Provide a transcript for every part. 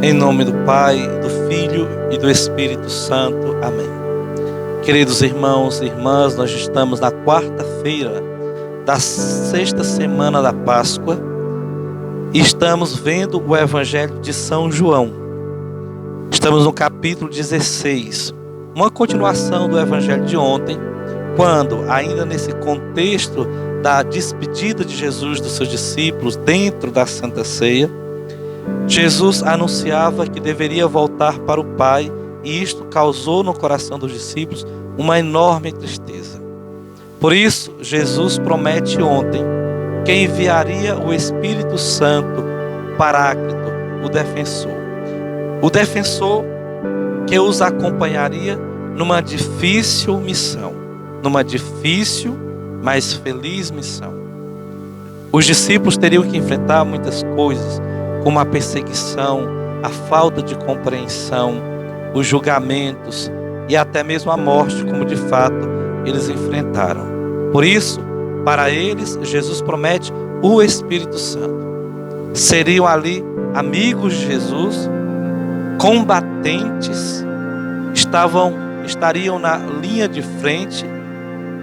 Em nome do Pai, do Filho e do Espírito Santo. Amém. Queridos irmãos e irmãs, nós estamos na quarta-feira da sexta semana da Páscoa e estamos vendo o Evangelho de São João. Estamos no capítulo 16, uma continuação do Evangelho de ontem, quando, ainda nesse contexto da despedida de Jesus dos seus discípulos dentro da Santa Ceia, Jesus anunciava que deveria voltar para o Pai, e isto causou no coração dos discípulos uma enorme tristeza. Por isso, Jesus promete ontem que enviaria o Espírito Santo, Paráclito, o defensor que os acompanharia numa difícil missão, numa difícil, mas feliz missão. Os discípulos teriam que enfrentar muitas coisas, como a perseguição, a falta de compreensão, os julgamentos e até mesmo a morte, como de fato eles enfrentaram. Por isso, para eles, Jesus promete o Espírito Santo. Seriam ali amigos de Jesus, combatentes, estariam na linha de frente,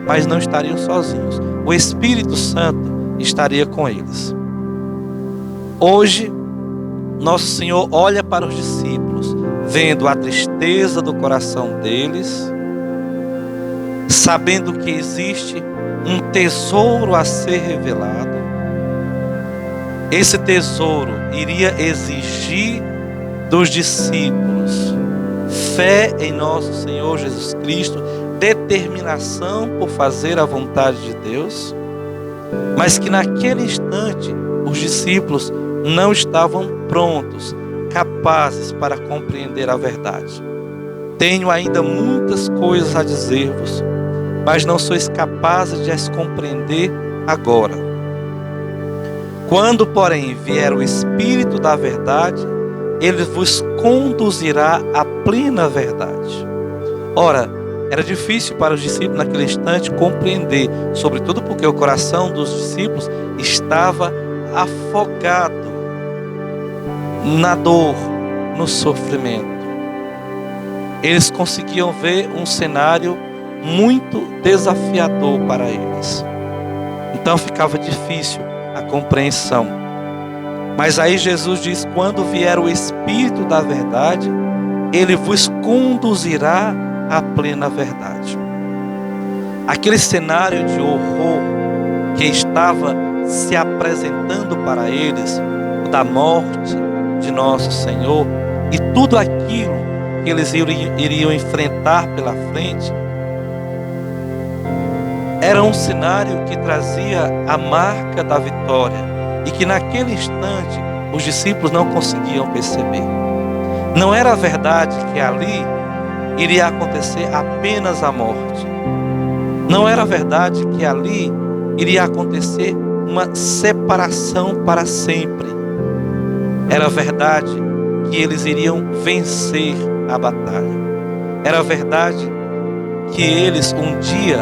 mas não estariam sozinhos. O Espírito Santo estaria com eles. Hoje, Nosso Senhor olha para os discípulos, vendo a tristeza do coração deles, sabendo que existe um tesouro a ser revelado. Esse tesouro iria exigir dos discípulos fé em nosso Senhor Jesus Cristo, determinação por fazer a vontade de Deus, mas que naquele instante os discípulos não estavam prontos, capazes para compreender a verdade. Tenho ainda muitas coisas a dizer-vos, mas não sois capazes de as compreender agora. Quando, porém, vier o Espírito da verdade, ele vos conduzirá à plena verdade. Ora, era difícil para os discípulos naquele instante compreender, sobretudo porque o coração dos discípulos estava afogado na dor, no sofrimento. Eles conseguiam ver um cenário muito desafiador para eles. Então ficava difícil a compreensão. Mas aí Jesus diz: quando vier o Espírito da verdade, ele vos conduzirá à plena verdade. Aquele cenário de horror que estava se apresentando para eles, da morte de nosso Senhor, e tudo aquilo que eles iriam enfrentar pela frente, era um cenário que trazia a marca da vitória, e que naquele instante os discípulos não conseguiam perceber. Não era verdade que ali iria acontecer apenas a morte. Não era verdade que ali iria acontecer uma separação para sempre. Era verdade que eles iriam vencer a batalha. Era verdade que eles um dia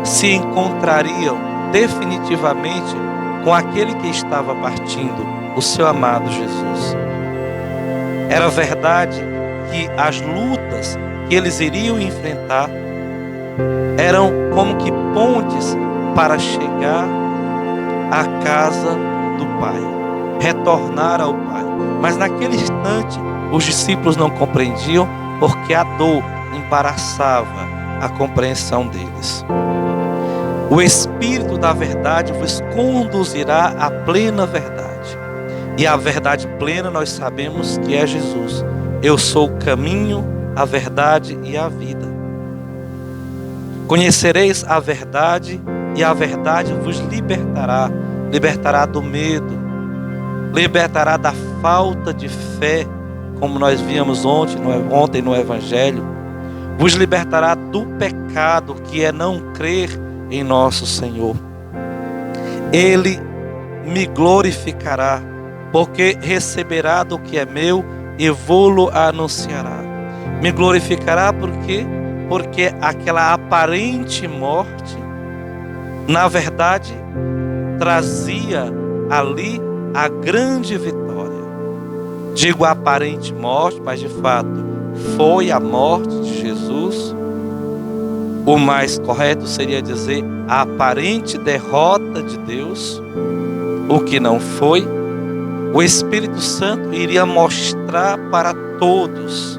se encontrariam definitivamente com aquele que estava partindo, o seu amado Jesus. Era verdade que as lutas que eles iriam enfrentar eram como que pontes para chegar à casa do Pai, retornar ao Pai. Mas naquele instante os discípulos não compreendiam, porque a dor embaraçava a compreensão deles. O Espírito da verdade vos conduzirá à plena verdade. E a verdade plena nós sabemos que é Jesus. Eu sou o caminho, a verdade e a vida. Conhecereis a verdade, e a verdade vos libertará. Libertará do medo, libertará da falta de fé, como nós víamos ontem no Evangelho. Vos libertará do pecado, que é não crer em nosso Senhor. Ele me glorificará, porque receberá do que é meu e vô-lo anunciará. Me glorificará porque aquela aparente morte, na verdade, trazia ali a grande vitória. Digo aparente morte, mas de fato foi a morte de Jesus. O mais correto seria dizer a aparente derrota de Deus, o que não foi. O Espírito Santo iria mostrar para todos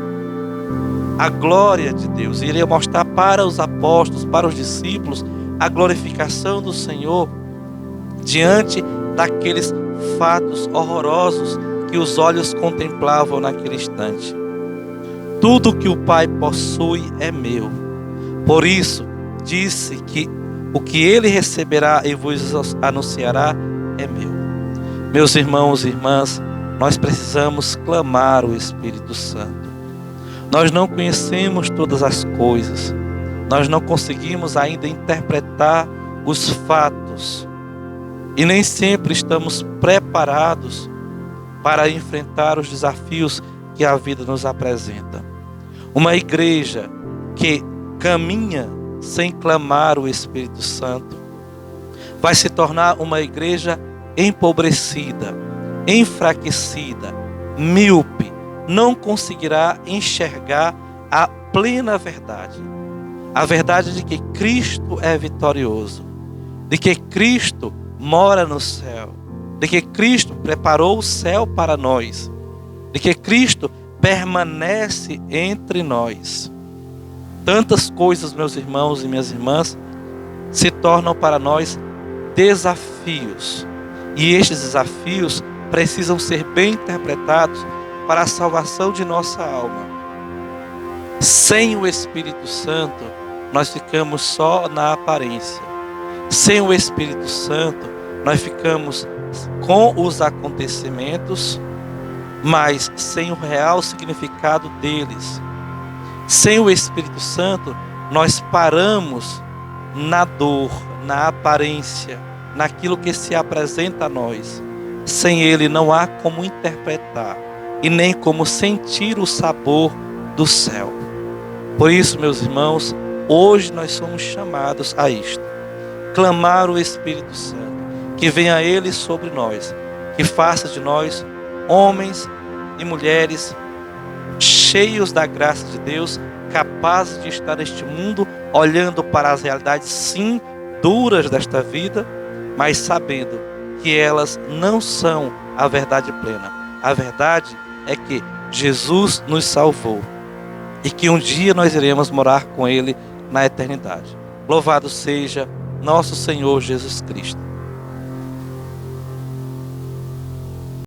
a glória de Deus, iria mostrar para os apóstolos, para os discípulos, a glorificação do Senhor diante daqueles fatos horrorosos que os olhos contemplavam naquele instante. Tudo que o Pai possui é meu. Por isso, disse que o que ele receberá e vos anunciará é meu. Meus irmãos e irmãs, nós precisamos clamar o Espírito Santo. Nós não conhecemos todas as coisas. Nós não conseguimos ainda interpretar os fatos. E nem sempre estamos preparados para enfrentar os desafios que a vida nos apresenta. Uma igreja que caminha sem clamar o Espírito Santo vai se tornar uma igreja empobrecida, enfraquecida, míope, não conseguirá enxergar a plena verdade. A verdade de que Cristo é vitorioso, de que Cristo mora no céu, de que Cristo preparou o céu para nós, de que Cristo permanece entre nós. Tantas coisas, meus irmãos e minhas irmãs, se tornam para nós desafios. E estes desafios precisam ser bem interpretados para a salvação de nossa alma. Sem o Espírito Santo, nós ficamos só na aparência. Sem o Espírito Santo, nós ficamos com os acontecimentos, mas sem o real significado deles. Sem o Espírito Santo, nós paramos na dor, na aparência, naquilo que se apresenta a nós. Sem ele não há como interpretar e nem como sentir o sabor do céu. Por isso, meus irmãos, hoje nós somos chamados a isto: clamar o Espírito Santo, que venha ele sobre nós, que faça de nós homens e mulheres cheios da graça de Deus, capazes de estar neste mundo olhando para as realidades, sim, duras desta vida, mas sabendo que elas não são a verdade plena. A verdade é que Jesus nos salvou e que um dia nós iremos morar com ele na eternidade. Louvado seja nosso Senhor Jesus Cristo.